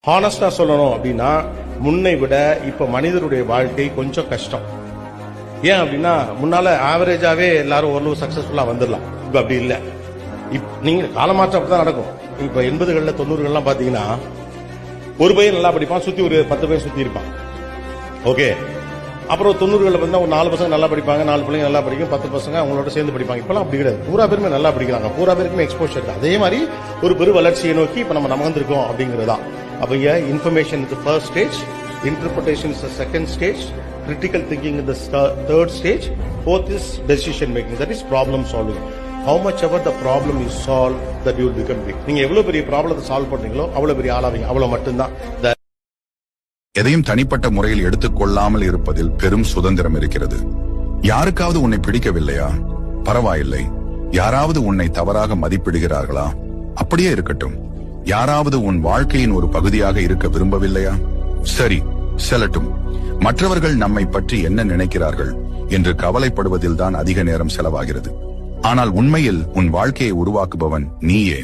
ஹானஸ்டா சொல்லணும் அப்படின்னா முன்னை விட இப்ப மனிதருடைய வாழ்க்கை கொஞ்சம் கஷ்டம். ஏன் அப்படின்னா முன்னால ஆவரேஜாவே எல்லாரும் ஓரளவு சக்சஸ்ஃபுல்லா வந்துடலாம். இப்ப அப்படி இல்ல. நீங்க காலமாற்றம் அப்படிதான் நடக்கும். இப்ப 80களில் 90கள்லாம் பாத்தீங்கன்னா ஒரு பையன் நல்லா படிப்பான், சுத்தி ஒரு 10 பேர் சுத்தி இருப்பான். ஓகே, அப்புறம் 90களில் பார்த்தீங்கன்னா ஒரு 4 பசங்க நல்லா படிப்பாங்க, 4 பிள்ளைங்க நல்லா படிக்கும், 10 பசங்க அவங்களோட சேர்ந்து படிப்பாங்க. இப்பெல்லாம் அப்படி கிடையாது. பூரா பேருமே நல்லா படிக்கிறாங்க, பூரா பேருக்குமே எக்ஸ்போஷர் இருக்கு. அதே மாதிரி ஒரு பெரு வளர்ச்சியை நோக்கி இப்ப நம்ம நகர்ந்திருக்கோம் அப்படிங்கறதுதான். அப்ப information is the first stage, interpretation is the second stage, critical thinking in the third stage, fourth is decision making, that is problem solving. How much ever the problem is solved, that you will become big. நீங்க எவ்வளவு பெரிய ப்ராப்ளத்தை solve பண்றீங்களோ அவ்வளவு பெரிய ஆளாவீங்க. அவ்வளவு மட்டும்தான். எதையும் தனிப்பட்ட முறையில் எடுத்துக்கொள்ளாமல் இருப்பதில் பெரும் சுதந்திரம் இருக்கிறது. யாருக்காவது உன்னை பிடிக்கவில்லையா? பரவாயில்லை. யாராவது உன்னை தவறாக மதிப்பிடுகிறார்களா? அப்படியே இருக்கட்டும். யாராவது உன் வாழ்க்கையின் ஒரு பகுதியாக இருக்க விரும்பவில்லையா? சரி, செல்லட்டும். மற்றவர்கள் நம்மை பற்றி என்ன நினைக்கிறார்கள் என்று கவலைப்படுவதில் தான் அதிக நேரம் செலவாகிறது. ஆனால் உண்மையில் உன் வாழ்க்கையை உருவாக்குபவன் நீயே.